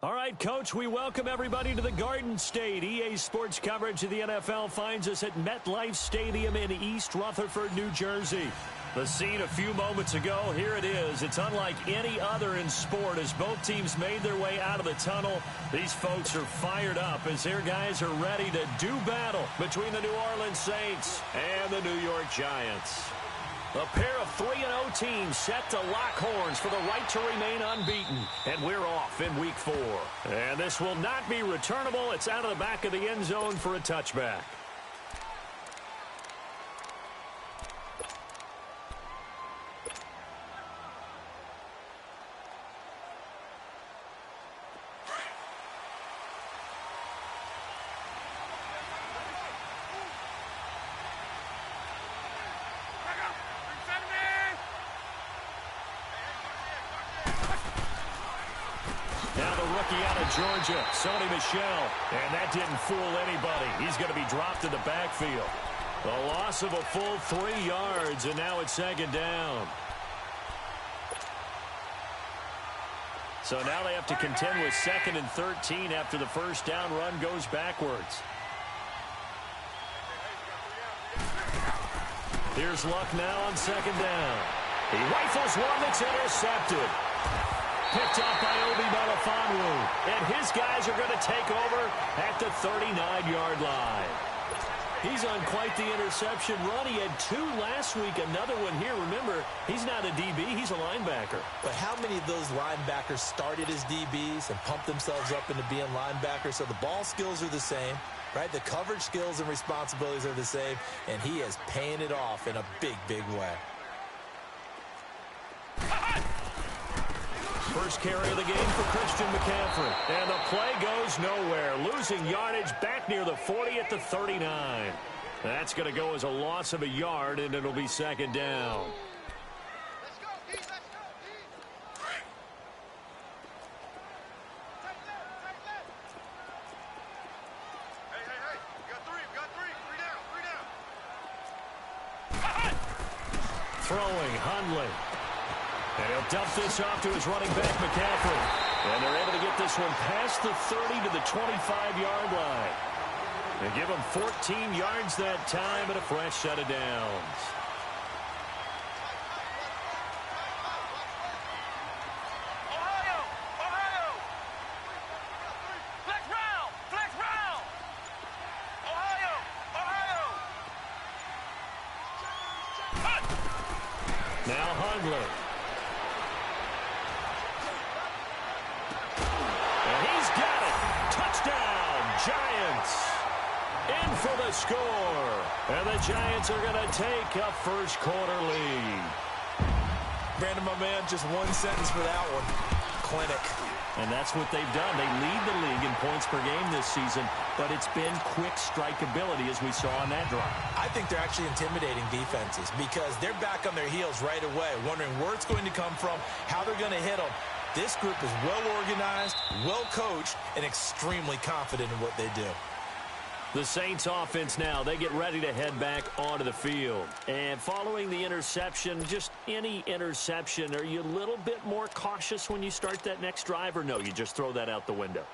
All right, Coach, we welcome everybody to the Garden State. EA Sports coverage of the NFL finds us at MetLife Stadium in East Rutherford, New Jersey. The scene a few moments ago, here it is. It's unlike any other in sport as both teams made their way out of the tunnel. These folks are fired up as their guys are ready to do battle between the New Orleans Saints and the New York Giants. A pair of 3-0 teams set to lock horns for the right to remain unbeaten. And we're off in Week 4. And this will not be returnable. It's out of the back of the end zone for a touchback. Out of Georgia, Sony Michel, and that didn't fool anybody. He's going to be dropped in the backfield. A loss of a full 3 yards, and now it's second down. So now they have to contend with 2nd and 13 after the first down run goes backwards. Here's Luck now on 2nd down. He rifles one that's intercepted. Picked up by Obi Melifonwu. And his guys are going to take over at the 39-yard line. He's on quite the interception run. He had 2 last week, another one here. Remember, he's not a DB, he's a linebacker. But how many of those linebackers started as DBs and pumped themselves up into being linebackers? So the ball skills are the same, right? The coverage skills and responsibilities are the same, and he is paying it off in a big, big way. First carry of the game for Christian McCaffrey. And the play goes nowhere. Losing yardage back near the 40 at the 39. That's going to go as a loss of a yard, and it'll be second down. Let's go, Pete. Let's go, Pete. Hey. We got 3. We got 3. 3 down. 3 down. Throwing, Hundley. And he'll dump this off to his running back, McCaffrey. And they're able to get this one past the 30 to the 25-yard line. And give him 14 yards that time and a fresh set of downs. Ohio! Flex round! Ohio! Now Hundley. Giants in for the score. And the Giants are going to take a first quarter lead. Brandon, my man, just one sentence for that one. Clinic. And that's what they've done. They lead the league in points per game this season, but it's been quick strikeability as we saw on that drive. I think they're actually intimidating defenses because they're back on their heels right away, wondering where it's going to come from, how they're going to hit them. This group is well-organized, well-coached, and extremely confident in what they do. The Saints offense now, they get ready to head back onto the field. And following the interception, just any interception, are you a little bit more cautious when you start that next drive, or no, you just throw that out the window?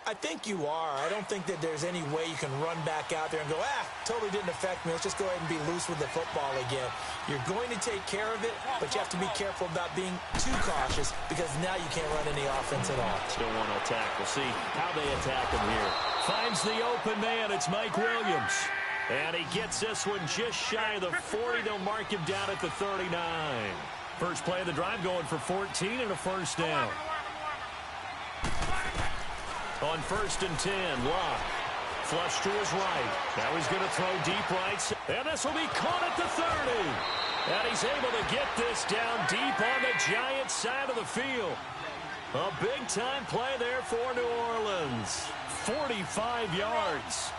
I think you are. I don't think that there's any way you can run back out there and go, totally didn't affect me. Let's just go ahead and be loose with the football again. You're going to take care of it, but you have to be careful about being too cautious because now you can't run any offense at all. Still want to attack. We'll see how they attack him here. Finds the open man. It's Mike Williams. And he gets this one just shy of the 40. They'll mark him down at the 39. First play of the drive going for 14 and a first down. On 1st and 10, Luck. Flush to his right. Now he's going to throw deep right. And this will be caught at the 30. And he's able to get this down deep on the Giants side of the field. A big-time play there for New Orleans. 45 yards.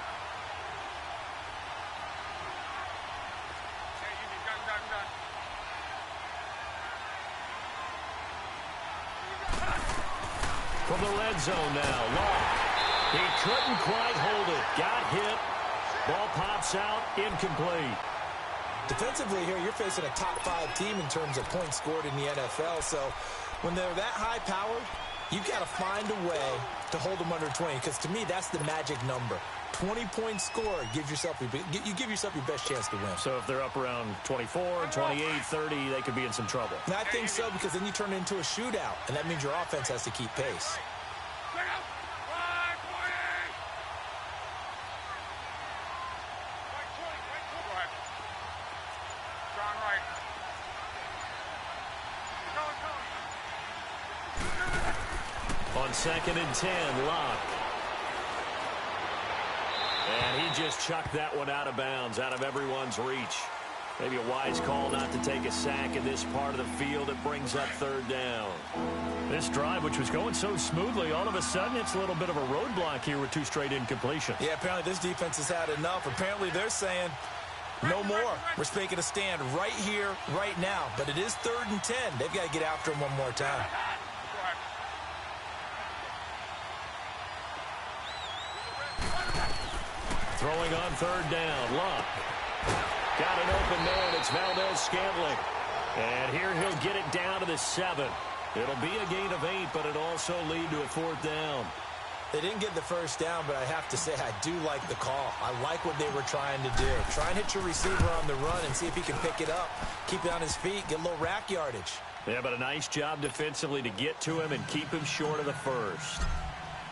From the red zone now, Long. He couldn't quite hold it. Got hit. Ball pops out, incomplete. Defensively here, you're facing a top 5 team in terms of points scored in the NFL. So when they're that high-powered, You've got to find a way to hold them under 20, because to me, that's the magic number. 20-point score, you give yourself your best chance to win. So if they're up around 24, 28, 30, they could be in some trouble. And I think so, because then you turn it into a shootout, and that means your offense has to keep pace. On 2nd and 10, Locke. And he just chucked that one out of bounds, out of everyone's reach. Maybe a wise call not to take a sack in this part of the field. It brings up 3rd down. This drive, which was going so smoothly, all of a sudden it's a little bit of a roadblock here with 2 straight incompletions. Yeah, apparently this defense has had enough. Apparently they're saying, no more. We're making a stand right here, right now. But it is 3rd and 10. They've got to get after him one more time. Throwing on 3rd down, Locke. Got an open man. It's Valdez-Scantling. And here he'll get it down to the 7. It'll be a gain of 8, but it'll also lead to a 4th down. They didn't get the 1st down, but I have to say I do like the call. I like what they were trying to do. Try and hit your receiver on the run and see if he can pick it up. Keep it on his feet, get a little rack yardage. Yeah, but a nice job defensively to get to him and keep him short of the 1st.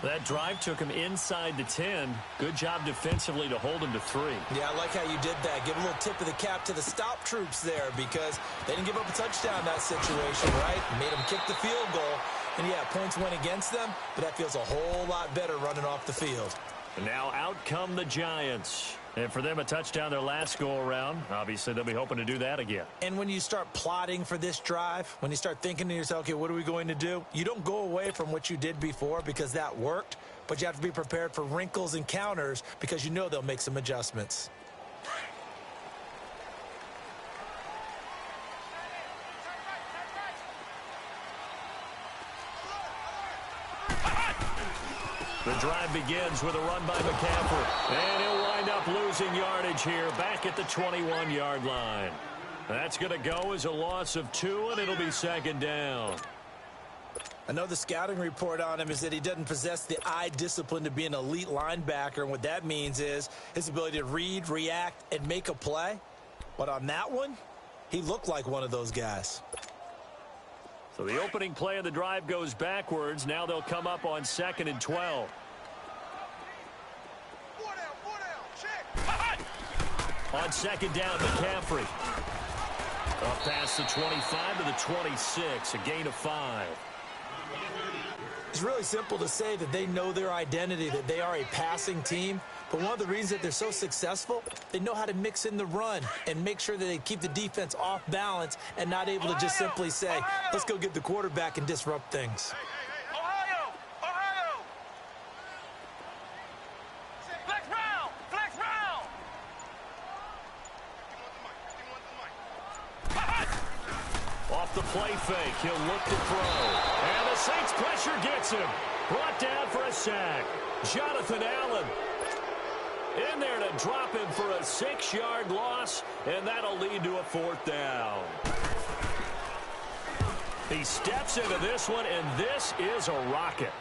That drive took him inside the 10. Good job defensively to hold him to 3. Yeah, I like how you did that. Give a little tip of the cap to the stop troops there, because they didn't give up a touchdown in that situation, right? Made them kick the field goal. And, yeah, points went against them, but that feels a whole lot better running off the field. And now out come the Giants. And for them, a touchdown their last go-around. Obviously, they'll be hoping to do that again. And when you start plotting for this drive, when you start thinking to yourself, okay, what are we going to do? You don't go away from what you did before because that worked, but you have to be prepared for wrinkles and counters because you know they'll make some adjustments. The drive begins with a run by McCaffrey. And he'll wind up losing yardage here back at the 21-yard line. That's going to go as a loss of 2, and it'll be 2nd down. I know the scouting report on him is that he doesn't possess the eye discipline to be an elite linebacker, and what that means is his ability to read, react, and make a play. But on that one, he looked like one of those guys. So the opening play of the drive goes backwards. Now they'll come up on 2nd and 12. On 2nd down, McCaffrey. Up past the 25 to the 26, a gain of 5. It's really simple to say that they know their identity, that they are a passing team. But one of the reasons that they're so successful, they know how to mix in the run and make sure that they keep the defense off balance and not able to just simply say, let's go get the quarterback and disrupt things. Off the play fake, he'll look to throw. And the Saints pressure gets him. Brought down for a sack. Jonathan Allen in there to drop him for a 6-yard loss, and that'll lead to a 4th down. He steps into this one, and this is a rocket.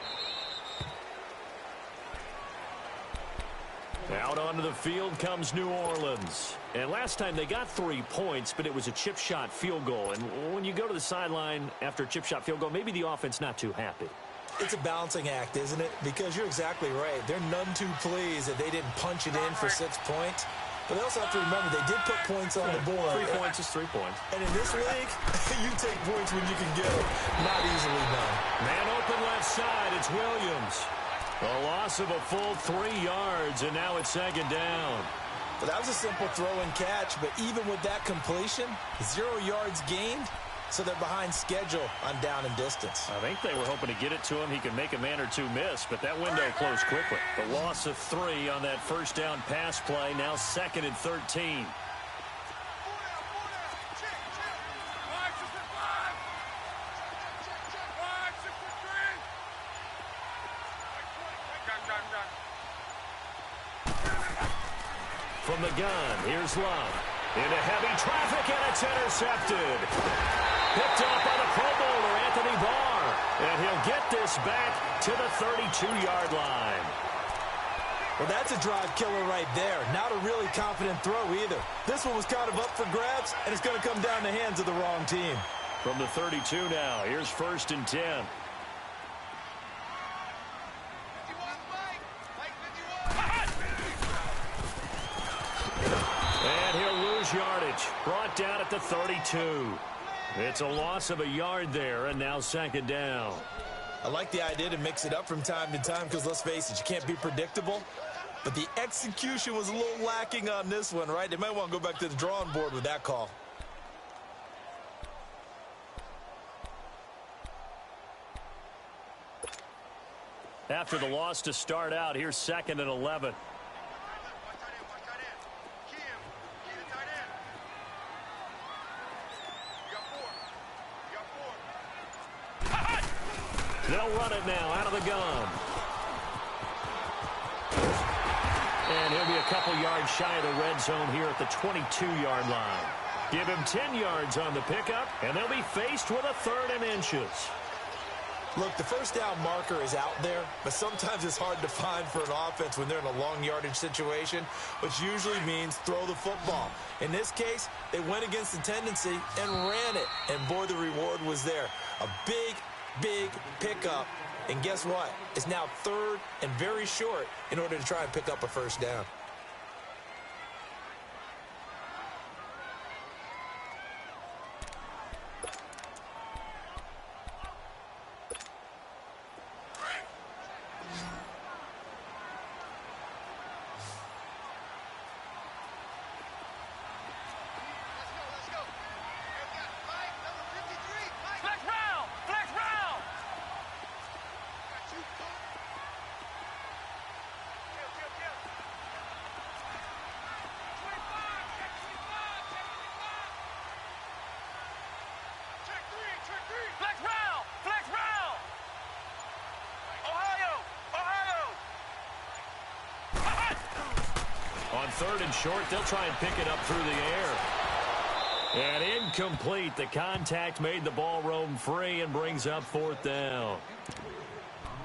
Out onto the field comes New Orleans. And last time they got 3 points, but it was a chip shot field goal. And when you go to the sideline after a chip shot field goal, maybe the offense not too happy. It's a balancing act, isn't it? Because you're exactly right. They're none too pleased that they didn't punch it in for 6 points. But they also have to remember they did put points on the board. 3 points is 3 points. And in this league, you take points when you can get them. Not easily done. Man open left side. It's Williams. A loss of a full 3 yards, and now it's 2nd down. But that was a simple throw and catch, but even with that completion, 0 yards gained, so they're behind schedule on down and distance. I think they were hoping to get it to him. He could make a man or 2 miss, but that window closed quickly. The loss of 3 on that 1st down pass play, now 2nd and 13. From the gun, here's Love. Into heavy traffic, and it's intercepted. Picked up by the Pro Bowler, Anthony Barr. And he'll get this back to the 32-yard line. Well, that's a drive killer right there. Not a really confident throw either. This one was kind of up for grabs, and it's going to come down the hands of the wrong team. From the 32 now, here's 1st and 10. And he'll lose yardage. Brought down at the 32. It's a loss of a yard there, and now 2nd down. I like the idea to mix it up from time to time because, let's face it, you can't be predictable. But the execution was a little lacking on this one, right? They might want to go back to the drawing board with that call. After the loss to start out, here's 2nd and 11. They'll run it now out of the gun. And he'll be a couple yards shy of the red zone here at the 22-yard line. Give him 10 yards on the pickup, and they'll be faced with a 3rd and inches. Look, the 1st down marker is out there, but sometimes it's hard to find for an offense when they're in a long yardage situation, which usually means throw the football. In this case, they went against the tendency and ran it, and boy, the reward was there. A big pickup, and guess what? It's now 3rd and very short in order to try and pick up a 1st down. On 3rd and short, they'll try and pick it up through the air. And incomplete. The contact made the ball roam free and brings up 4th down.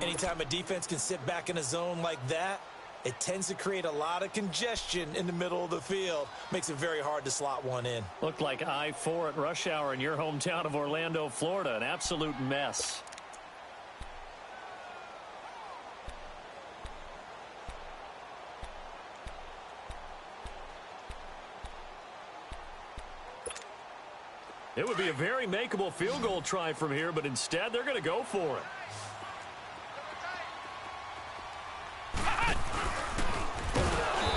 Anytime a defense can sit back in a zone like that, it tends to create a lot of congestion in the middle of the field. Makes it very hard to slot one in. Looked like I-4 at rush hour in your hometown of Orlando, Florida. An absolute mess. It would be a very makeable field goal try from here, but instead they're going to go for it.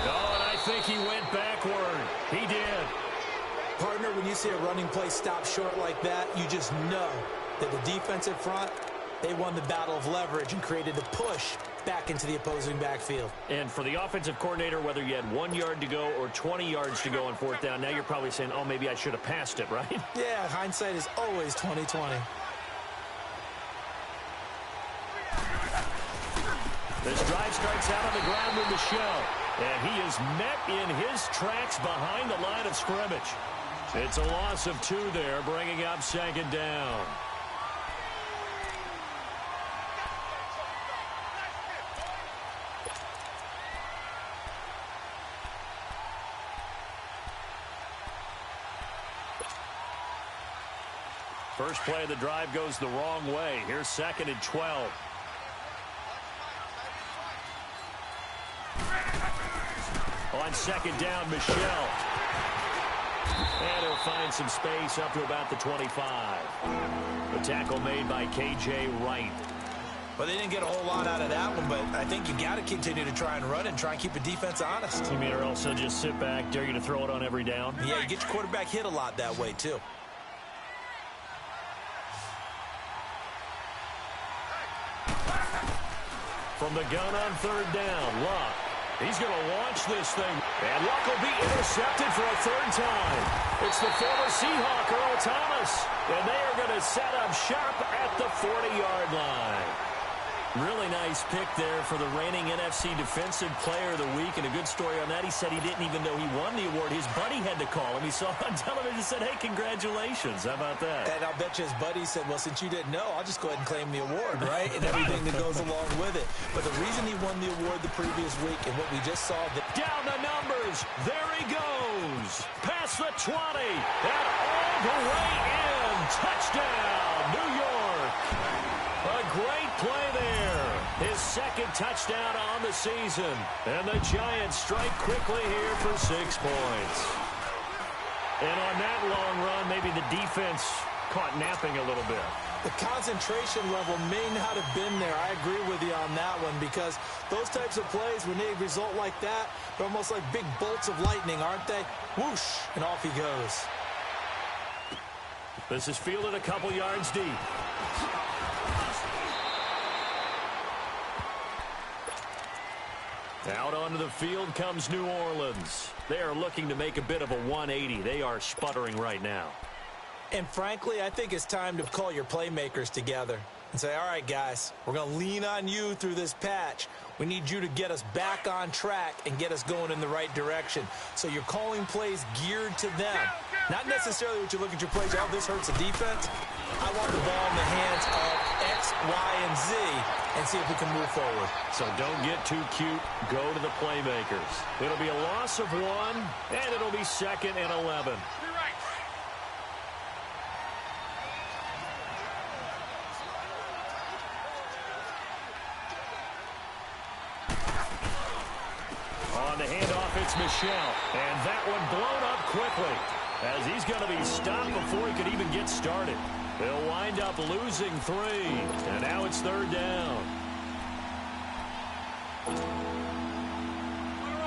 Oh, and I think he went backward. He did. Partner, when you see a running play stop short like that, you just know that the defensive front, they won the battle of leverage and created a push back into the opposing backfield. And for the offensive coordinator, whether you had 1 yard to go or 20 yards to go on 4th down, now you're probably saying, oh, maybe I should have passed it, right? Yeah, hindsight is always 20/20. This drive starts out on the ground with Michelle, and he is met in his tracks behind the line of scrimmage. It's a loss of 2 there, bringing up 2nd down. First play of the drive goes the wrong way. Here's 2nd and 12. On 2nd down, Michelle. And he'll find some space up to about the 25. The tackle made by K.J. Wright. Well, they didn't get a whole lot out of that one, but I think you got to continue to try and run and try and keep the defense honest. You mean, or else they'll just sit back, dare you to throw it on every down? Yeah, you get your quarterback hit a lot that way, too. From the gun on 3rd down, Luck. He's going to launch this thing. And Luck will be intercepted for a 3rd time. It's the former Seahawk, Earl Thomas. And they are going to set up shop at the 40-yard line. Really nice pick there for the reigning NFC Defensive Player of the Week, and a good story on that. He said he didn't even know he won the award. His buddy had to call him. He saw it on television and said, hey, congratulations. How about that? And I'll bet you his buddy said, well, since you didn't know, I'll just go ahead and claim the award, right? And everything that goes along with it. But the reason he won the award the previous week and what we just saw. Down the numbers. There he goes. Past the 20. And all the way in. Touchdown, New York. A great play there. His second touchdown on the season. And the Giants strike quickly here for 6 points. And on that long run, maybe the defense caught napping a little bit. The concentration level may not have been there. I agree with you on that one because those types of plays, when they result like that, they're almost like big bolts of lightning, aren't they? Whoosh, and off he goes. This is fielded a couple yards deep. Out onto the field comes New Orleans. They are looking to make a bit of a 180. They are sputtering right now. And frankly, I think it's time to call your playmakers together and say, all right, guys, we're going to lean on you through this patch. We need you to get us back on track and get us going in the right direction. So you're calling plays geared to them. Not necessarily what you look at your plays, oh, this hurts the defense. I want the ball in the hands of X, Y, and Z and see if we can move forward. So don't get too cute. Go to the playmakers. It'll be a loss of 1, and it'll be 2nd and 11. On the handoff, it's Michel. And that one blown up quickly as he's going to be stopped before he could even get started. They'll wind up losing 3. And now it's 3rd down.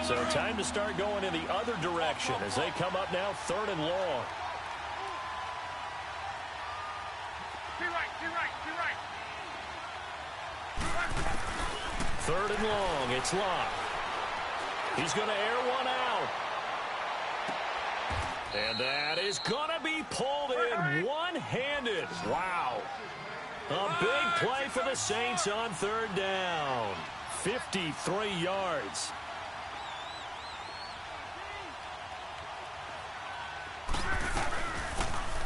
So time to start going in the other direction as they come up now 3rd and long. Be right. 3rd and long. It's Locke. He's going to air one out. And that is going to be pulled in one-handed. Wow. A big play for the Saints on 3rd down. 53 yards.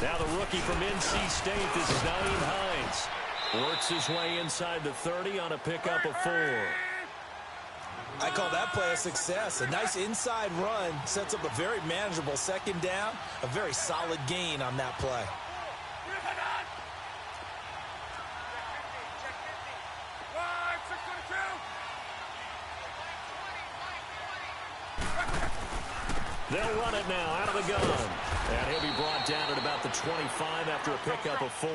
Now the rookie from NC State, this is Naeem Hines. Works his way inside the 30 on a pickup of 4. I call that play a success. A nice inside run sets up a very manageable 2nd down. A very solid gain on that play. They'll run it now out of the gun. And he'll be brought down at about the 25 after a pickup of 4.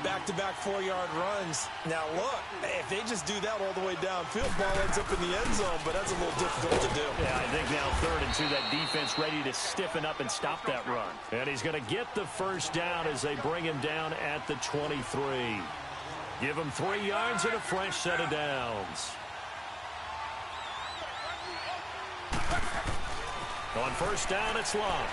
Back-to-back 4-yard runs. Now, look, if they just do that all the way downfield, ball ends up in the end zone, but that's a little difficult to do. Yeah, I think now 3rd and 2, that defense ready to stiffen up and stop that run. And he's going to get the 1st down as they bring him down at the 23. Give him 3 yards and a fresh set of downs. On 1st down, it's Locke.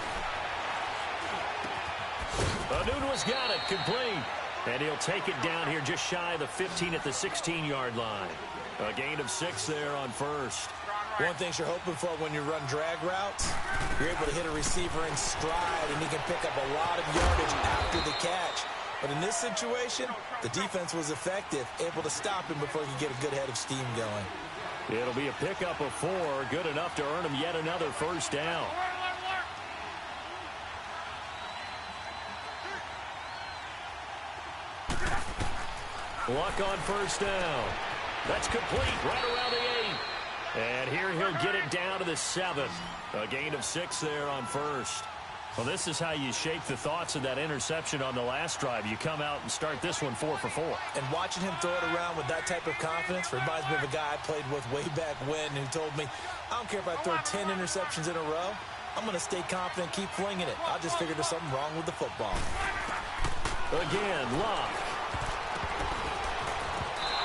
Anunua's got it, complete. And he'll take it down here just shy of the 15 at the 16-yard line. A gain of 6 there on 1st. One thing you're hoping for when you run drag routes, you're able to hit a receiver in stride, and he can pick up a lot of yardage after the catch. But in this situation, the defense was effective, able to stop him before he could get a good head of steam going. It'll be a pickup of 4, good enough to earn him yet another 1st down. Luck on 1st down. That's complete right around the 8. And here he'll get it down to the 7. A gain of 6 there on 1st. Well, this is how you shape the thoughts of that interception on the last drive. You come out and start this one 4 for 4. And watching him throw it around with that type of confidence reminds me of a guy I played with way back when who told me, I don't care if I throw 10 interceptions in a row. I'm going to stay confident, keep flinging it. I just figured there's something wrong with the football. Again, Locke.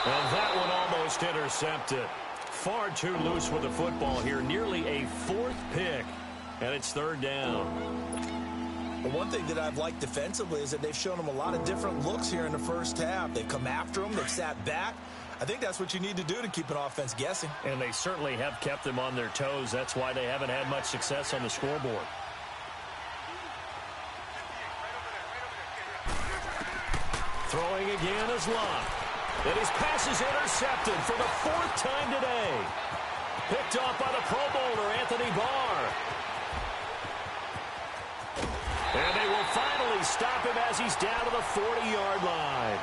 And that one almost intercepted. Far too loose with the football here. Nearly a 4th pick. And it's 3rd down. But one thing that I've liked defensively is that they've shown them a lot of different looks here in the first half. They've come after them. They've sat back. I think that's what you need to do to keep an offense guessing. And they certainly have kept them on their toes. That's why they haven't had much success on the scoreboard. Throwing again is Locke. And his pass is intercepted for the 4th time today. Picked off by the Pro Bowler, Anthony Barr. And they will finally stop him as he's down to the 40-yard line.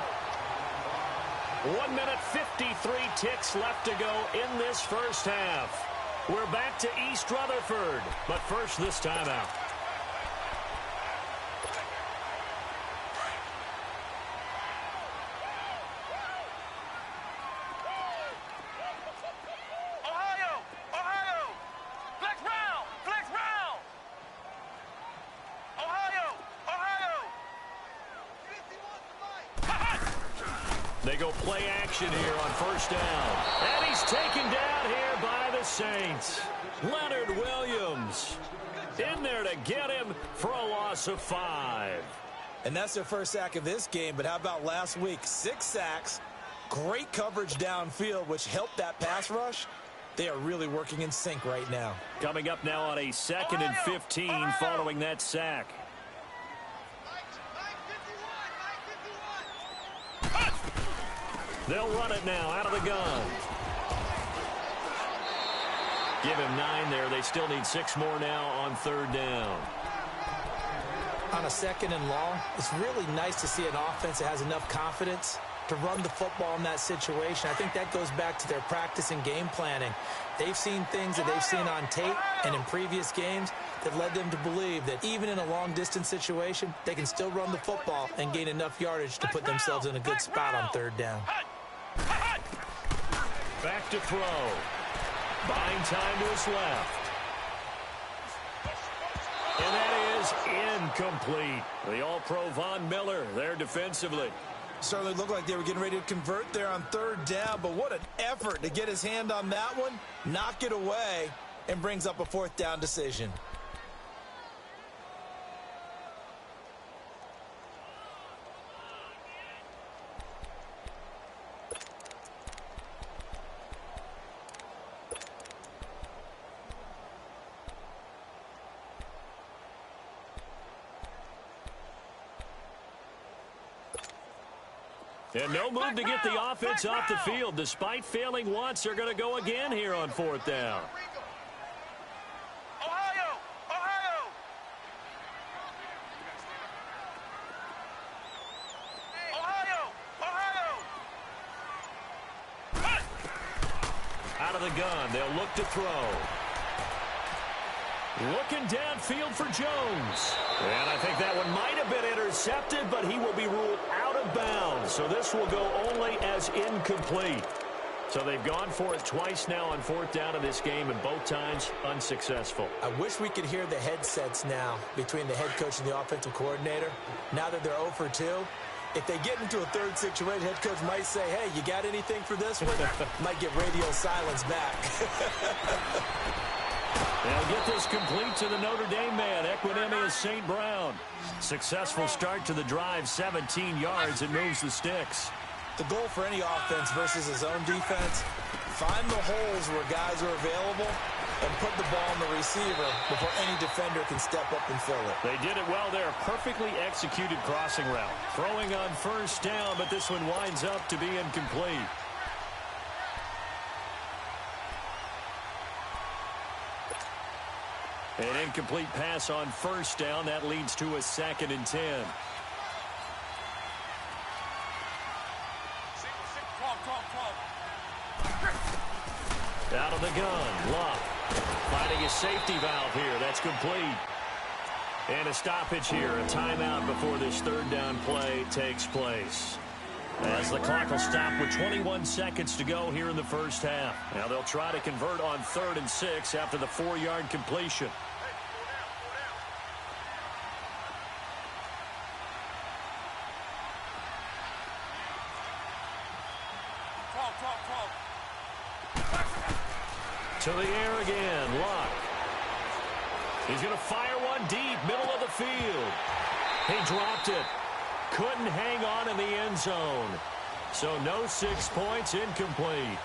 1 minute 53 ticks left to go in this first half. We're back to East Rutherford, but first this timeout. They go play action here on first down. And he's taken down here by the Saints. Leonard Williams in there to get him for a loss of 5. And that's their first sack of this game, but how about last week? 6 sacks, great coverage downfield, which helped that pass rush. They are really working in sync right now. Coming up now on a 2nd and 15 following that sack. They'll run it now out of the gun. Give him 9 there. They still need 6 more now on 3rd down. On a 2nd and long, it's really nice to see an offense that has enough confidence to run the football in that situation. I think that goes back to their practice and game planning. They've seen things that they've seen on tape and in previous games that led them to believe that even in a long-distance situation, they can still run the football and gain enough yardage to put themselves in a good spot on 3rd down. Back to throw. Buying time to his left. And that is incomplete. The All-Pro Von Miller there defensively. Certainly looked like they were getting ready to convert there on 3rd down, but what an effort to get his hand on that one, knock it away, and brings up a 4th down decision. And no move to get the offense off the field. Despite failing once, they're going to go again here on 4th down. Out of the gun, they'll look to throw. Looking downfield for Jones. And I think that one might have been intercepted, but he will be ruled out of bounds. So this will go only as incomplete. So they've gone for it twice now on 4th down in this game, and both times unsuccessful. I wish we could hear the headsets now between the head coach and the offensive coordinator. Now that they're 0 for 2, if they get into a 3rd situation, head coach might say, hey, you got anything for this one? Might get radio silence back. They'll get this complete to the Notre Dame man. Equinemius St. Brown. Successful start to the drive, 17 yards. It moves the sticks. The goal for any offense versus his own defense, find the holes where guys are available and put the ball on the receiver before any defender can step up and fill it. They did it well there. Perfectly executed crossing route. Throwing on 1st down, but this one winds up to be incomplete. An incomplete pass on 1st down. That leads to a 2nd and 10. Out of the gun, Locke. Finding a safety valve here. That's complete. And a stoppage here, a timeout before this 3rd down play takes place. As the clock will stop with 21 seconds to go here in the first half. Now they'll try to convert on 3rd and 6 after the 4-yard completion. To the air again, Locke. He's going to fire one deep, middle of the field. He dropped it. Couldn't hang on in the end zone. So no 6 points, incomplete.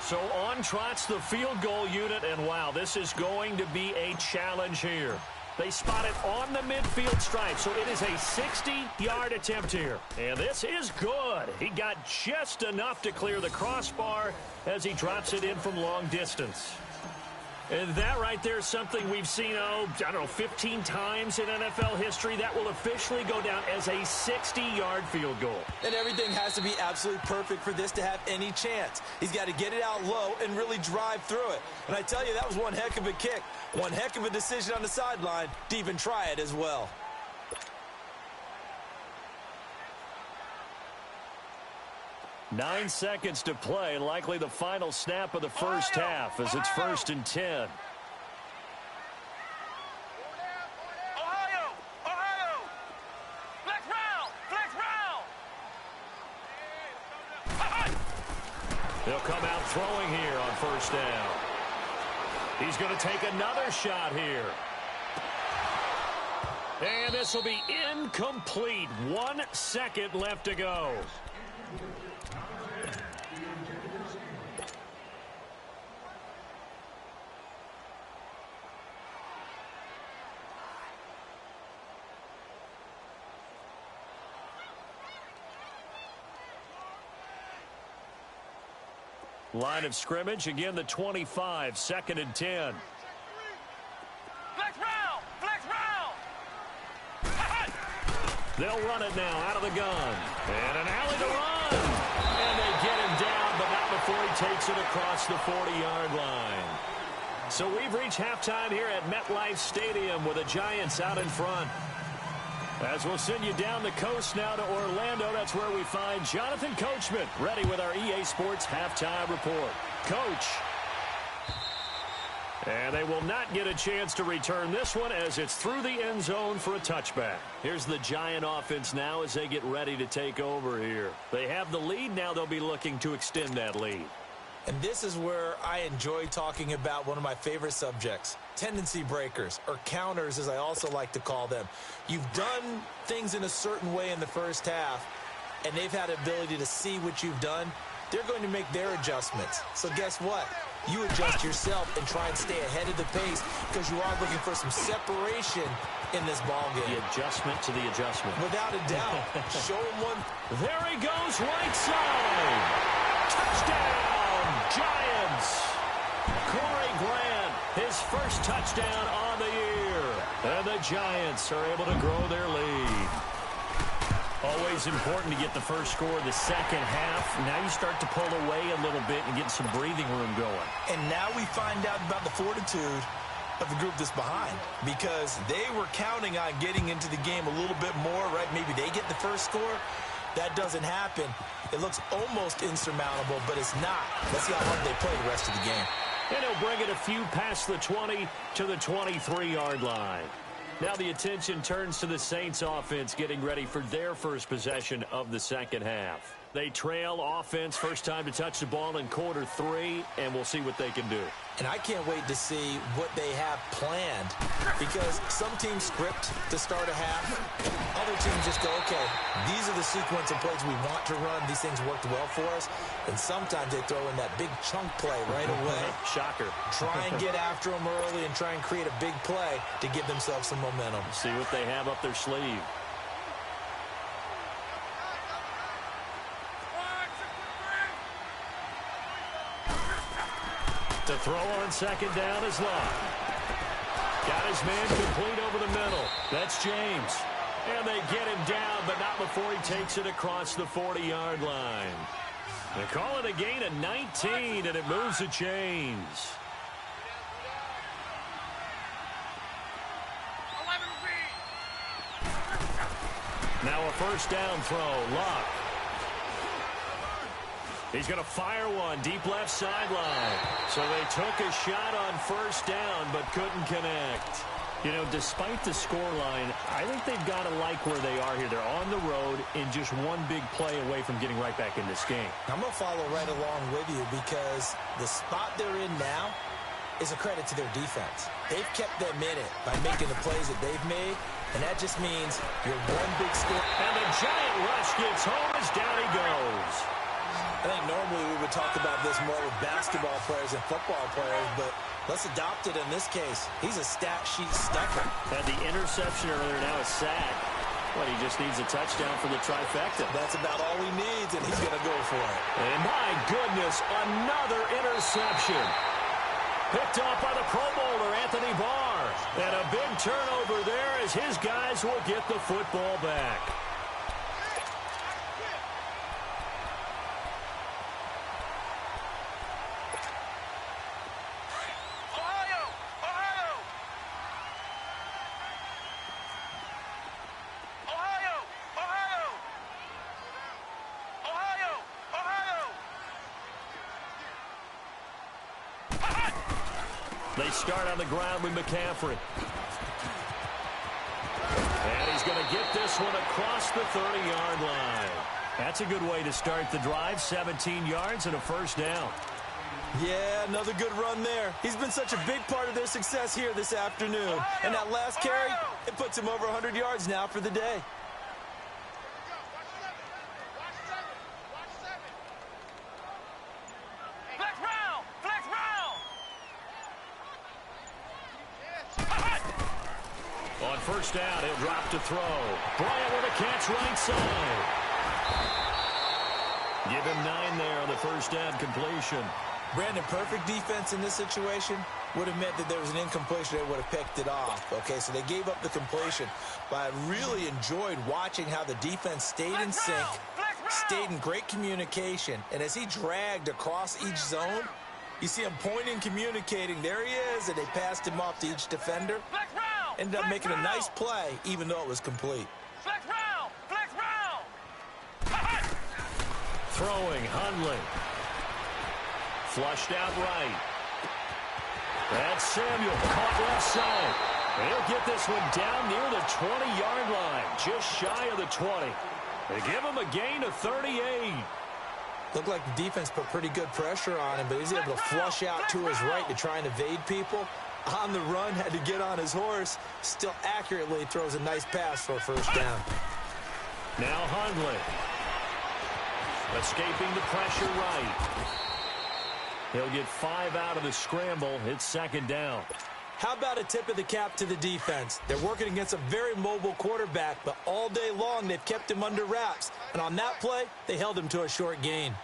So on trots the field goal unit, and wow, this is going to be a challenge here. They spot it on the midfield stripe, so it is a 60-yard attempt here. And this is good. He got just enough to clear the crossbar as he drops it in from long distance. And that right there is something we've seen, I don't know, 15 times in NFL history. That will officially go down as a 60-yard field goal. And everything has to be absolutely perfect for this to have any chance. He's got to get it out low and really drive through it. And I tell you, that was one heck of a kick. One heck of a decision on the sideline to even try it as well. Nine seconds to play, likely the final snap of the first half as it's 1st and 10. They'll come out throwing here on 1st down. He's going to take another shot here. And this will be incomplete. 1 second left to go. Line of scrimmage, again the 25, 2nd and 10. Flex round! Flex round! They'll run it now out of the gun. And an alley to run. And they get him down, but not before he takes it across the 40-yard line. So we've reached halftime here at MetLife Stadium with the Giants out in front. As we'll send you down the coast now to Orlando, that's where we find Jonathan Coachman ready with our EA Sports Halftime Report. Coach. And they will not get a chance to return this one as it's through the end zone for a touchback. Here's the Giant offense now as they get ready to take over here. They have the lead. Now they'll be looking to extend that lead. And this is where I enjoy talking about one of my favorite subjects, tendency breakers, or counters as I also like to call them. You've done things in a certain way in the first half, and they've had the ability to see what you've done. They're going to make their adjustments. So guess what? You adjust yourself and try and stay ahead of the pace because you are looking for some separation in this ball game. The adjustment to the adjustment. Without a doubt. Show him one. There he goes, right side. Touchdown! Giants. Corey Grant, his first touchdown on the year. And the Giants are able to grow their lead. Always important to get the first score of the second half. Now you start to pull away a little bit and get some breathing room going. And now we find out about the fortitude of the group that's behind because they were counting on getting into the game a little bit more, right? Maybe they get the first score. That doesn't happen. It looks almost insurmountable, but it's not. Let's see how hard they play the rest of the game. And he'll bring it a few past the 20 to the 23-yard line. Now the attention turns to the Saints offense getting ready for their first possession of the second half. They trail offense, first time to touch the ball in quarter 3, and we'll see what they can do. And I can't wait to see what they have planned because some teams script to start a half. Other teams just go, okay, these are the sequence of plays we want to run. These things worked well for us. And sometimes they throw in that big chunk play right away. Shocker. Try and get after them early and try and create a big play to give themselves some momentum. See what they have up their sleeve. To throw on second down is Locke. Got his man complete over the middle. That's James. And they get him down, but not before he takes it across the 40-yard line. They call it a gain of 19, and it moves the chains. Now a first down throw. Locke. He's going to fire one deep left sideline. So they took a shot on first down but couldn't connect. You know, despite the scoreline, I think they've got to like where they are here. They're on the road in just one big play away from getting right back in this game. I'm going to follow right along with you because the spot they're in now is a credit to their defense. They've kept them in it by making the plays that they've made, and that just means you're one big score. And the giant rush gets home as down he goes. I think normally we would talk about this more with basketball players and football players, but let's adopt it in this case. He's a stat sheet stuffer. Had the interception earlier, now a sack. But he just needs a touchdown for the trifecta. That's about all he needs, and he's going to go for it. And my goodness, another interception. Picked off by the Pro Bowler, Anthony Barr. And a big turnover there as his guys will get the football back. They start on the ground with McCaffrey. And he's going to get this one across the 30-yard line. That's a good way to start the drive. 17 yards and a first down. Yeah, another good run there. He's been such a big part of their success here this afternoon. And that last carry, it puts him over 100 yards now for the day. On first down, he'll drop to throw. Bryant with a catch right side. Give him 9 there on the first down completion. Brandon, perfect defense in this situation would have meant that there was an incompletion. They would have picked it off. Okay, so they gave up the completion. But I really enjoyed watching how the defense stayed in sync, stayed in great communication. And as he dragged across each zone, you see him pointing, communicating. There he is, and they passed him off to each defender. Ended up making a nice play, even though it was complete. Throwing, Hundley. Flushed out right. That's Samuel, caught left side. He'll get this one down near the 20-yard line, just shy of the 20. They give him a gain of 38. Looked like the defense put pretty good pressure on him, but he's able to flush out to his right to try and evade people. On the run, had to get on his horse. Still accurately throws a nice pass for a first down. Now Hundley. Escaping the pressure right. He'll get 5 out of the scramble. It's second down. How about a tip of the cap to the defense? They're working against a very mobile quarterback, but all day long they've kept him under wraps. And on that play, they held him to a short gain.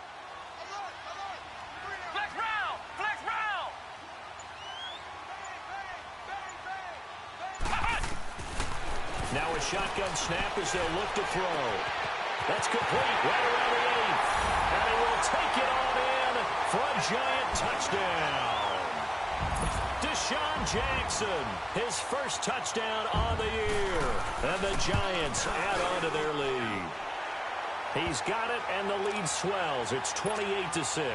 Now a shotgun snap as they'll look to throw. That's complete right around the 8th. And he will take it on in for a giant touchdown. Deshaun Jackson, his first touchdown on the year. And the Giants add on to their lead. He's got it, and the lead swells. It's 28-6.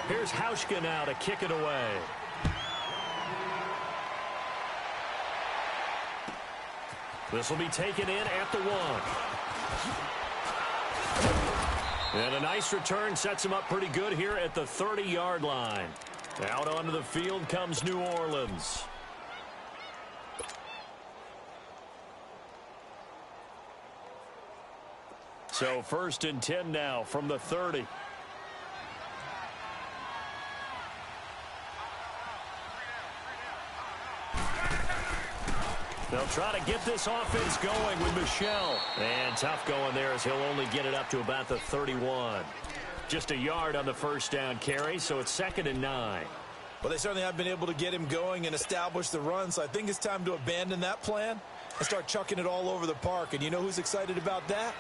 Here's Hauschka now to kick it away. This will be taken in at the 1. And a nice return sets him up pretty good here at the 30-yard line. Out onto the field comes New Orleans. So 1st and 10 now from the 30. They'll try to get this offense going with Michel. And tough going there as he'll only get it up to about the 31. Just a yard on the first down carry, so it's 2nd and 9. Well, they certainly have been able to get him going and establish the run, so I think it's time to abandon that plan and start chucking it all over the park. And you know who's excited about that?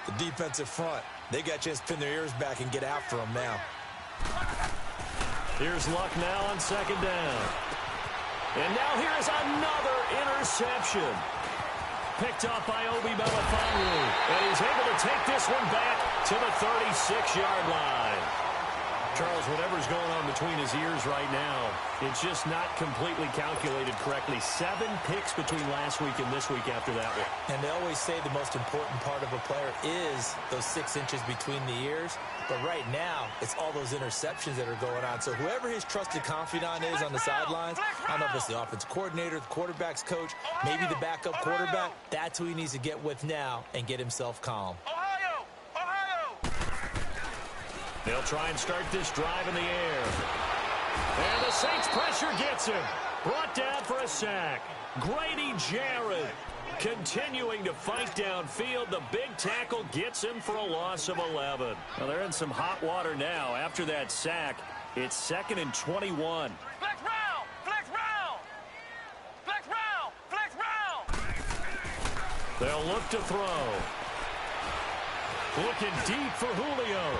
The defensive front. They got a chance to pin their ears back and get after him now. Here's Luck now on 2nd down. And now here's another interception. picked up by Obi Melifonwu. And he's able to take this one back to the 36-yard line. Charles, whatever's going on between his ears right now, it's just not completely calculated correctly. 7 picks between last week and this week after that one. And they always say the most important part of a player is those 6 inches between the ears. But right now, it's all those interceptions that are going on. So whoever his trusted confidant is on the sidelines, I don't know if it's the offensive coordinator, the quarterback's coach, maybe the backup quarterback, that's who he needs to get with now and get himself calm. They'll try and start this drive in the air. And the Saints pressure gets him. Brought down for a sack. Grady Jarrett continuing to fight downfield. The big tackle gets him for a loss of 11. Well, they're in some hot water now. After that sack, it's 2nd and 21. Flex round! Flex round! Flex round! Flex round! They'll look to throw. Looking deep for Julio.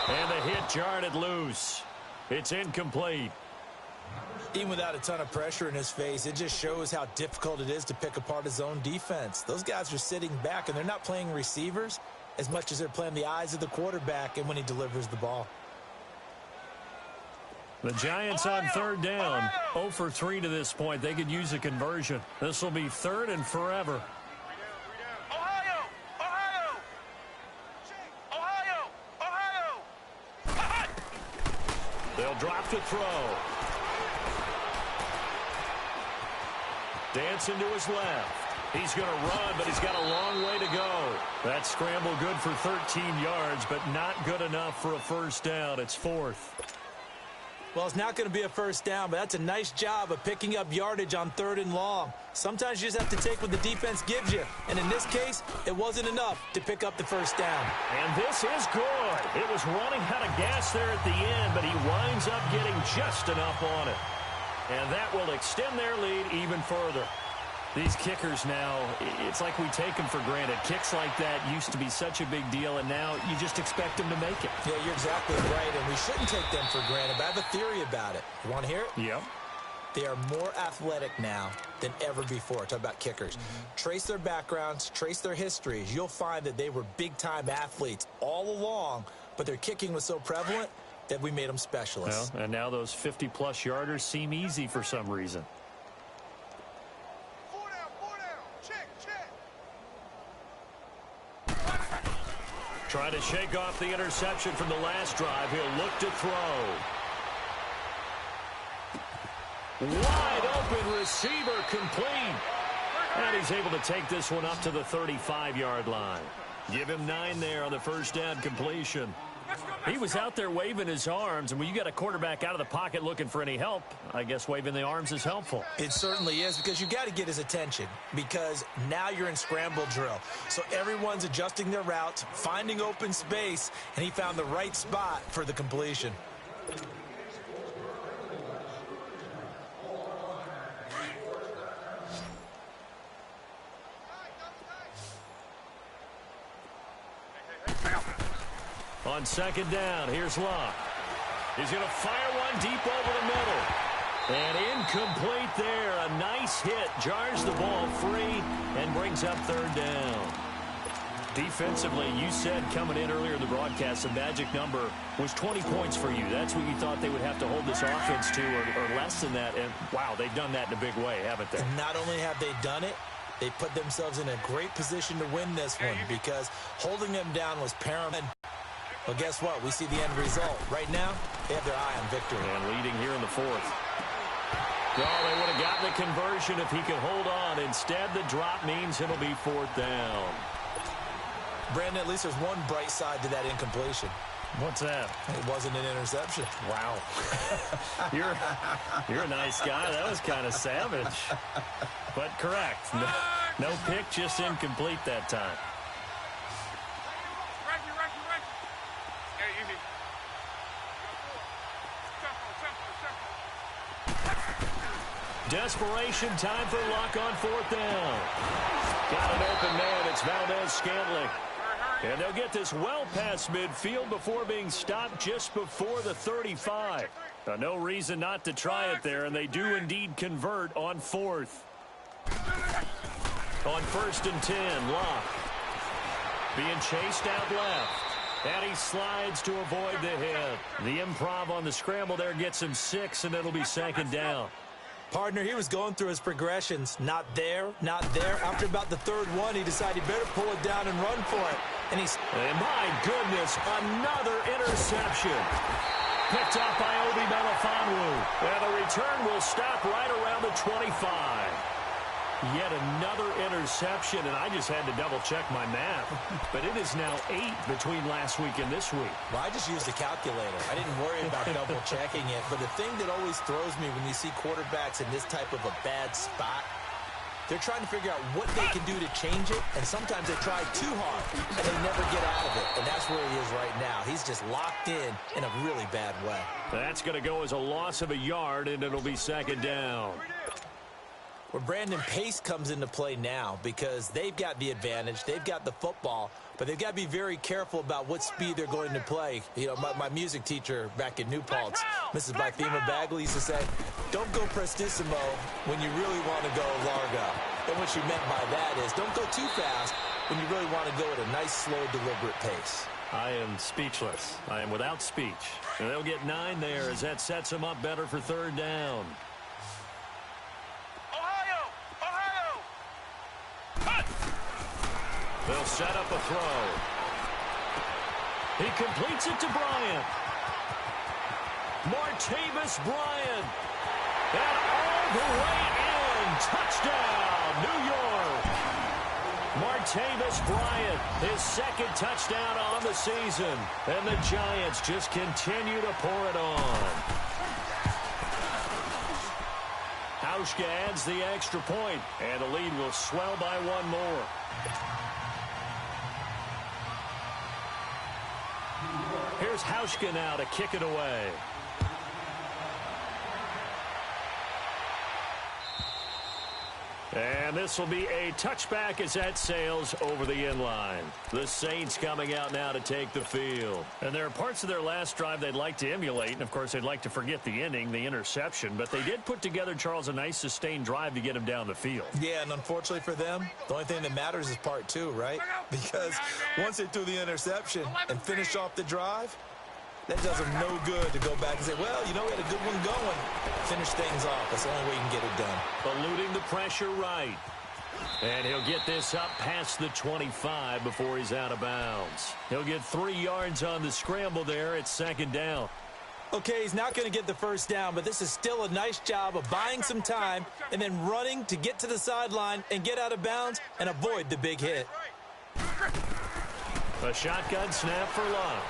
And the hit jarred it loose. It's incomplete. Even without a ton of pressure in his face, it just shows how difficult it is to pick apart his own defense. Those guys are sitting back, and they're not playing receivers as much as they're playing the eyes of the quarterback and when he delivers the ball. The Giants on 3rd down. 0 for 3 to this point. They could use a conversion. This will be 3rd and forever. They'll drop to throw. Dancing to his left. He's going to run, but he's got a long way to go. That scramble good for 13 yards, but not good enough for a first down. It's 4th. Well, it's not going to be a first down, but that's a nice job of picking up yardage on 3rd and long. Sometimes you just have to take what the defense gives you. And in this case, it wasn't enough to pick up the first down. And this is good. It was running out of gas there at the end, but he winds up getting just enough on it. And that will extend their lead even further. These kickers now, it's like we take them for granted. Kicks like that used to be such a big deal, and now you just expect them to make it. Yeah, you're exactly right, and we shouldn't take them for granted, but I have a theory about it. You want to hear it? Yep. They are more athletic now than ever before. Talk about kickers. Trace their backgrounds, trace their histories. You'll find that they were big-time athletes all along, but their kicking was so prevalent that we made them specialists. Well, and now those 50-plus yarders seem easy for some reason. Trying to shake off the interception from the last drive. He'll look to throw. Wide open receiver complete. And he's able to take this one up to the 35-yard line. Give him 9 there on the first down completion. He was out there waving his arms, and when you got a quarterback out of the pocket looking for any help, I guess waving the arms is helpful. It certainly is, because you got to get his attention, because now you're in scramble drill. So everyone's adjusting their routes, finding open space, and he found the right spot for the completion. On 2nd down, here's Locke. He's going to fire one deep over the middle. And incomplete there. A nice hit. Jars the ball free and brings up 3rd down. Defensively, you said coming in earlier in the broadcast, the magic number was 20 points for you. That's what you thought they would have to hold this offense to, or less than that. And, wow, they've done that in a big way, haven't they? And not only have they done it, they put themselves in a great position to win this one, because holding them down was paramount. Well, guess what? We see the end result. Right now, they have their eye on victory. And leading here in the 4th. Well, they would have gotten the conversion if he could hold on. Instead, the drop means it'll be 4th down. Brandon, at least there's one bright side to that incompletion. What's that? It wasn't an interception. Wow. You're a nice guy. That was kind of savage. But correct. No pick, just incomplete that time. Desperation time for Luck on 4th down. Got an open man. It's Valdez-Scantling. And they'll get this well past midfield before being stopped just before the 35. No reason not to try it there, and they do indeed convert on 4th. On 1st and 10, Locke. Being chased out left. And he slides to avoid the hit. The improv on the scramble there gets him 6, and it'll be 2nd down. Partner, he was going through his progressions. Not there, not there. After about the 3rd one, he decided he better pull it down and run for it. And my goodness, another interception. Picked up by Obi Melifonwu. And the return will stop right around the 25. Yet another interception, and I just had to double-check my math. But it is now 8 between last week and this week. Well, I just used the calculator. I didn't worry about double-checking it. But the thing that always throws me when you see quarterbacks in this type of a bad spot, they're trying to figure out what they can do to change it, and sometimes they try too hard, and they never get out of it. And that's where he is right now. He's just locked in a really bad way. That's going to go as a loss of a yard, and it'll be 2nd down. Where Brandon Pace comes into play now because they've got the advantage. They've got the football, but they've got to be very careful about what speed they're going to play. You know, my music teacher back in New Paltz, Mrs. Bythema Bagley, used to say, don't go prestissimo when you really want to go largo. And what she meant by that is don't go too fast when you really want to go at a nice, slow, deliberate pace. I am speechless. I am without speech. And they'll get 9 there as that sets them up better for 3rd down. They'll set up a throw. He completes it to Bryant. Martavis Bryant. And all the way in. Touchdown, New York. Martavis Bryant, his 2nd touchdown on the season. And the Giants just continue to pour it on. Hauschka adds the extra point, and the lead will swell by 1 more. Here's Hauschka now to kick it away. And this will be a touchback as that sails over the end line. The Saints coming out now to take the field. And there are parts of their last drive they'd like to emulate. And, of course, they'd like to forget the ending, the interception. But they did put together, Charles, a nice sustained drive to get him down the field. Yeah, and unfortunately for them, the only thing that matters is part 2, right? Because once they threw the interception and finished off the drive, that does them no good to go back and say, well, you know, we had a good one going. Finish things off. That's the only way you can get it done. Eluding the pressure right. And he'll get this up past the 25 before he's out of bounds. He'll get 3 yards on the scramble there at 2nd down. Okay, he's not going to get the 1st down, but this is still a nice job of buying some time and then running to get to the sideline and get out of bounds and avoid the big hit. A shotgun snap for Locke.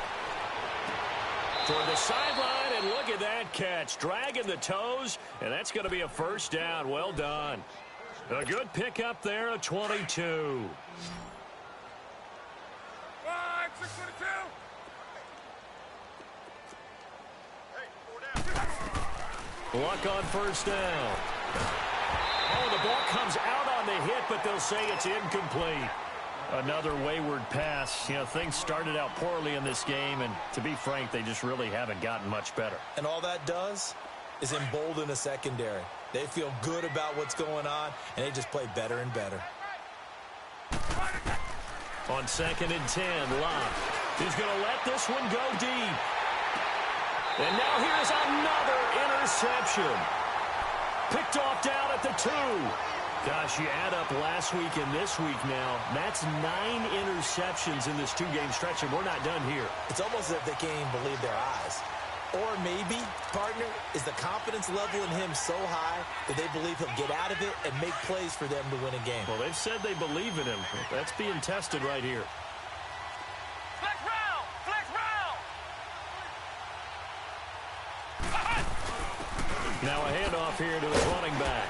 Toward the sideline, and look at that catch. Dragging the toes, and that's going to be a 1st down. Well done. A good pickup there at 22. Luck on 1st down. Oh, the ball comes out on the hit, but they'll say it's incomplete. Another wayward pass. You know, things started out poorly in this game, and to be frank, they just really haven't gotten much better. And all that does is embolden a secondary. They feel good about what's going on, and they just play better and better. On 2nd and 10, Locke. He's going to let this one go deep. And now here's another interception. Picked off down at the 2. Gosh, you add up last week and this week now, that's 9 interceptions in this 2-game stretch, and we're not done here. It's almost as if they can't even believe their eyes. Or maybe, partner, is the confidence level in him so high that they believe he'll get out of it and make plays for them to win a game. Well, they've said they believe in him. That's being tested right here. Flex round! Flex round! Now a handoff here to his running back.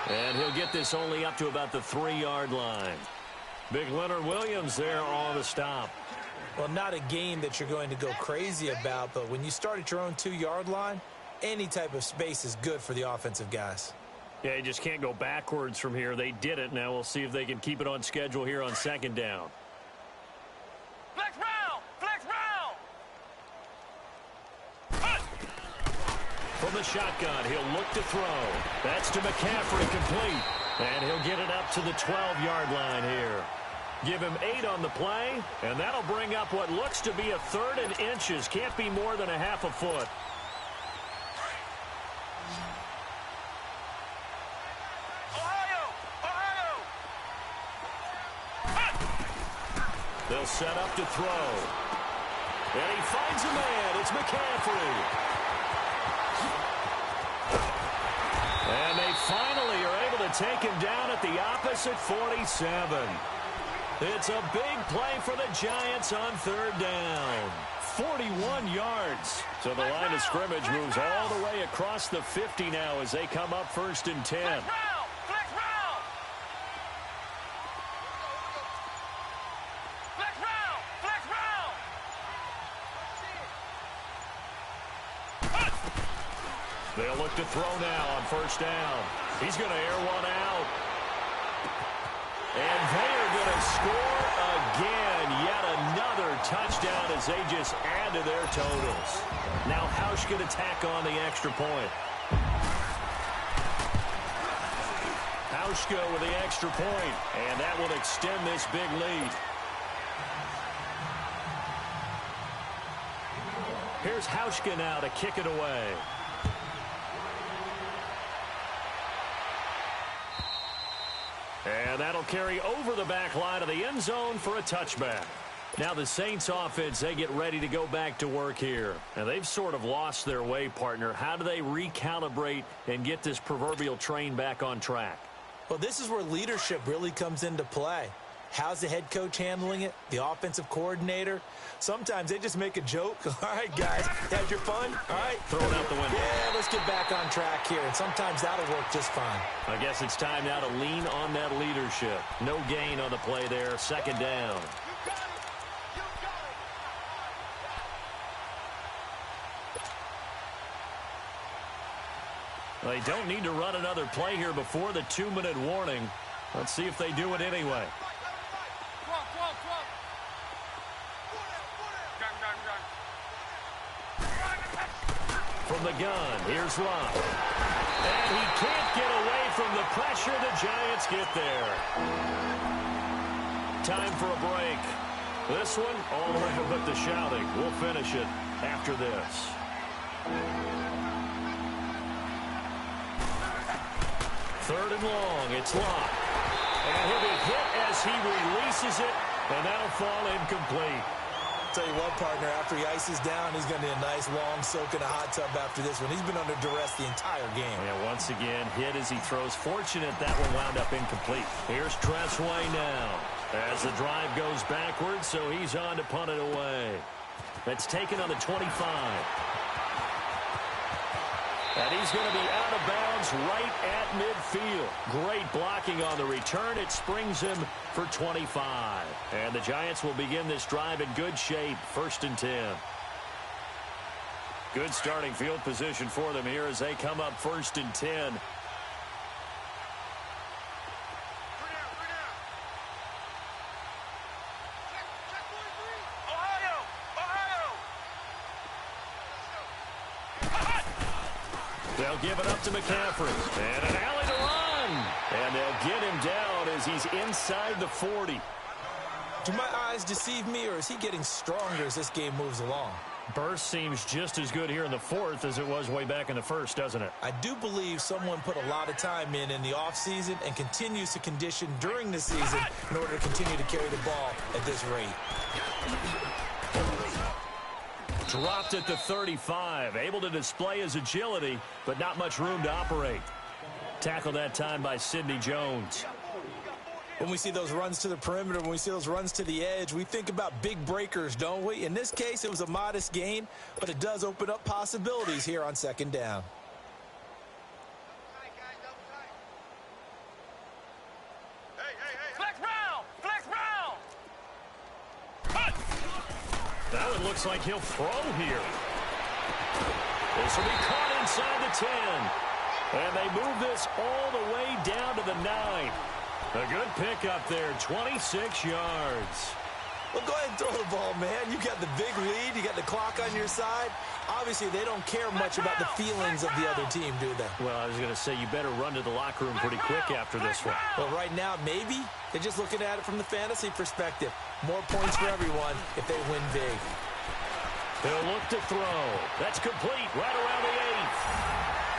And he'll get this only up to about the 3-yard line. Big Leonard Williams there on the stop. Well, not a game that you're going to go crazy about, but when you start at your own 2-yard line, any type of space is good for the offensive guys. Yeah, you just can't go backwards from here. They did it. Now we'll see if they can keep it on schedule here on 2nd down. Flex round! Flex round! From the shotgun, he'll look to throw. That's to McCaffrey, complete. And he'll get it up to the 12-yard line here. Give him 8 on the play, and that'll bring up what looks to be a 3rd and inches. Can't be more than a half a foot. They'll set up to throw. And he finds a man. It's McCaffrey. And they finally are able to take him down at the opposite 47. It's a big play for the Giants on 3rd down. 41 yards. So the line of scrimmage moves all the way across the 50 now as they come up 1st and 10. They'll look to throw now on 1st down. He's going to air one out. And they are going to score again. Yet another touchdown as they just add to their totals. Now Hausch going to tack on the extra point. Hauschka with the extra point, and that will extend this big lead. Here's Hauschka now to kick it away. And that'll carry over the back line of the end zone for a touchback. Now the Saints offense, they get ready to go back to work here. And they've sort of lost their way, partner. How do they recalibrate and get this proverbial train back on track? Well, this is where leadership really comes into play. How's the head coach handling it? The offensive coordinator? Sometimes they just make a joke. All right, guys, had your fun? All right. Throw it out the window. Yeah, let's get back on track here. And sometimes that'll work just fine. I guess it's time now to lean on that leadership. No gain on the play there. 2nd down. They don't need to run another play here before the 2-minute warning. Let's see if they do it anyway. From the gun, here's Love. And he can't get away from the pressure. The Giants get there. Time for a break. This one, all over but the shouting. We'll finish it after this. Third and long, it's Love. And he'll be hit as he releases it, and that'll fall incomplete. Tell you what, partner, after he ices down, he's going to need a nice long soak in a hot tub after this one. He's been under duress the entire game. And once again, hit as he throws. Fortunate that one wound up incomplete. Here's Tressway now as the drive goes backwards, so he's on to punt it away. That's taken on the 25. And he's going to be out of bounds right at midfield. Great blocking on the return. It springs him for 25. And the Giants will begin this drive in good shape. 1st and 10. Good starting field position for them here as they come up 1st and 10. They'll give it up to McCaffrey. And an alley to run. And they'll get him down as he's inside the 40. Do my eyes deceive me, or is he getting stronger as this game moves along? Burst seems just as good here in the 4th as it was way back in the 1st, doesn't it? I do believe someone put a lot of time in the offseason and continues to condition during the season in order to continue to carry the ball at this rate. Dropped at the 35. Able to display his agility, but not much room to operate. Tackled that time by Sidney Jones. When we see those runs to the perimeter, when we see those runs to the edge, we think about big breakers, don't we? In this case, it was a modest gain, but it does open up possibilities here on 2nd down. That one looks like he'll throw here. This will be caught inside the 10. And they move this all the way down to the 9. A good pickup there, 26 yards. Well, go ahead and throw the ball, man. You got the big lead. You got the clock on your side. Obviously, they don't care much about the feelings of the other team, do they? Well, I was going to say you better run to the locker room pretty quick after this one. Well, right now, maybe they're just looking at it from the fantasy perspective. More points for everyone if they win big. He'll look to throw. That's complete right around the 8th.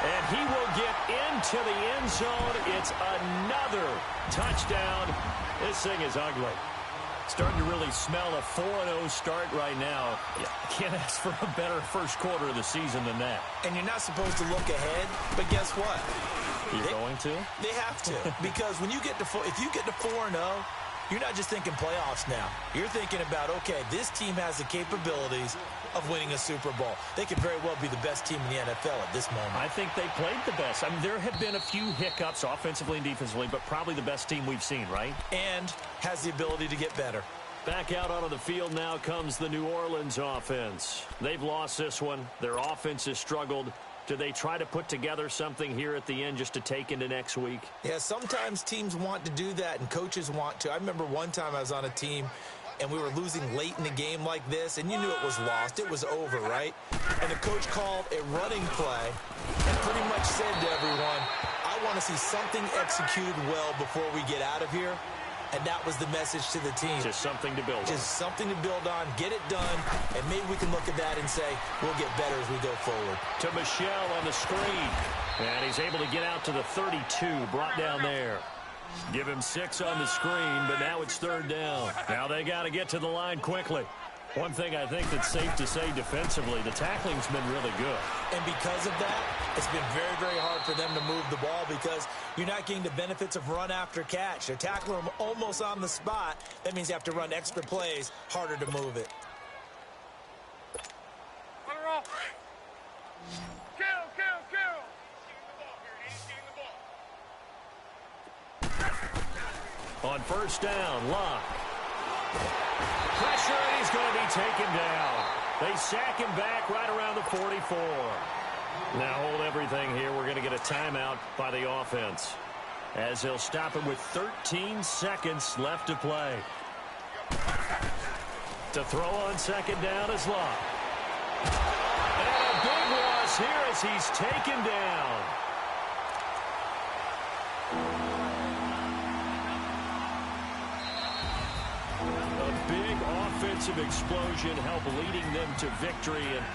And he will get into the end zone. It's another touchdown. This thing is ugly. Starting to really smell a 4-0 start right now. You can't ask for a better first quarter of the season than that. And you're not supposed to look ahead, but guess what? You're going to? They have to. Because when you get to if you get to 4-0, you're not just thinking playoffs now. You're thinking about, okay, this team has the capabilities of winning a Super Bowl. They could very well be the best team in the NFL at this moment. I think they played the best. I mean, there have been a few hiccups offensively and defensively, but probably the best team we've seen, right? And has the ability to get better. Back out onto the field now comes the New Orleans offense. They've lost this one. Their offense has struggled. Do they try to put together something here at the end just to take into next week? Yeah, sometimes teams want to do that and coaches want to. I remember one time I was on a team and we were losing late in the game like this, and you knew it was lost. It was over, right? And the coach called a running play and pretty much said to everyone, I want to see something executed well before we get out of here. And that was the message to the team. Just something to build on. Just something to build on, get it done, and maybe we can look at that and say, we'll get better as we go forward. To Michelle on the screen. And he's able to get out to the 32, brought down there. Give him 6 on the screen, but now it's 3rd down. Now they got to get to the line quickly. One thing I think that's safe to say defensively, the tackling's been really good. And because of that, it's been very, very hard for them to move the ball because you're not getting the benefits of run after catch. They're tackling them almost on the spot. That means you have to run extra plays, harder to move it. On 1st down, Locke. Pressure, and he's going to be taken down. They sack him back right around the 44. Now hold everything here. We're going to get a timeout by the offense, as they'll stop him with 13 seconds left to play. To throw on 2nd down is Locke. And a big loss here as he's taken down. Offensive explosion help leading them to victory, and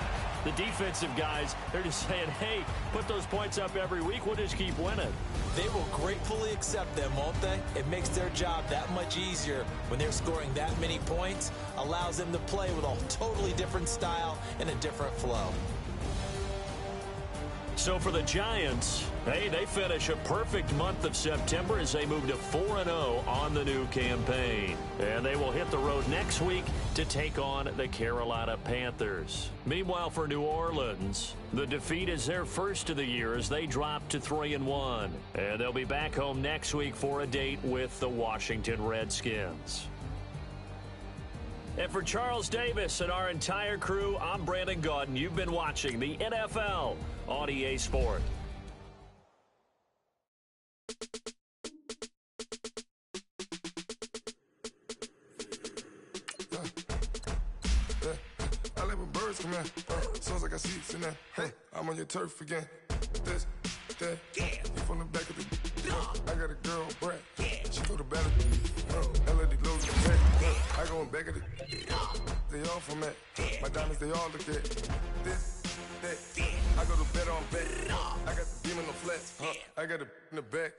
the defensive guys, they're just saying, hey, put those points up every week, we'll just keep winning. They will gratefully accept them, won't they? It makes their job that much easier when they're scoring that many points, allows them to play with a totally different style and a different flow. So for the Giants, hey, they finish a perfect month of September as they move to 4-0 on the new campaign. And they will hit the road next week to take on the Carolina Panthers. Meanwhile, for New Orleans, the defeat is their first of the year as they drop to 3-1. And they'll be back home next week for a date with the Washington Redskins. And for Charles Davis and our entire crew, I'm Brandon Gaudin. You've been watching the NFL on EA Sport. I like when birds come in. Sounds like I see seats in there. Hey, I'm on your turf again. This, that, you from the back of the. I got a girl, Brad. She throw the battle. LED loads of the tech. I go in back of the. They all from that. My diamonds, they all look at. This, that. I go to bed on bed. I got the beam in the flats. I got it in the back.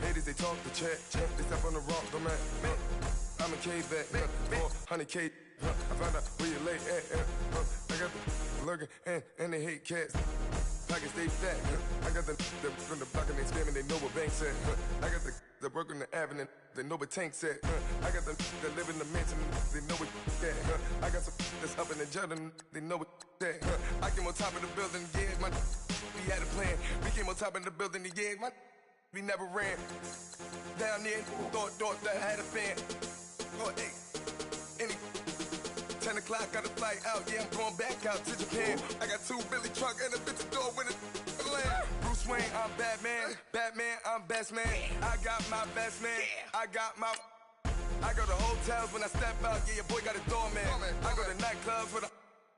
Haters, they talk the chat. They step on the rock, the man. I'm a K-back. 400K. I found out where you lay at. I got the lurking and they hate cats. Pockets stay fat. I got the from the block and they spamming, they know what banks at. I got the work on the avenue, they know what tanks at. I got the that live in the mansion, they know what that. I got some that's up in the jungle, they know what that. I came on top of the building, yeah, my we had a plan. We came on top of the building, yeah, my we never ran. Down there, thought that had a fan. Oh, hey, any 10 o'clock, got a flight out, yeah, I'm going back out to Japan. I got 2 Billy truck and a bitch door with a land. Bruce Wayne, I'm Batman. Batman, I'm best man. I got my best man. I got my. I go the whole hotels when I step out, yeah, your boy got a doorman. I go to nightclubs with a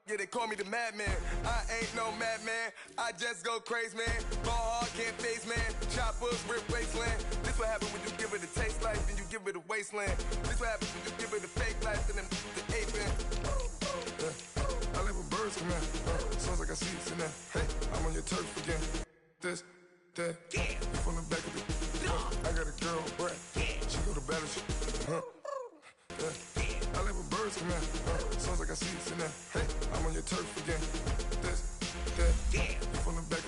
yeah, they call me the madman. I ain't no madman, I just go crazy, man. Ball hard, can't face, man. Choppers, rip wasteland. This what happen when you give it a taste life and you give it a wasteland. This what happens when you give it a fake life and then the aping. I live with birds come in. Sounds like I see it in there. Hey, I'm on your turf again. This, that, you from the back of the I got a girl, Brett. She go to battle. I live with birds come in. Sounds like I see it in there. Hey, I'm on your turf again. This, that, you from the back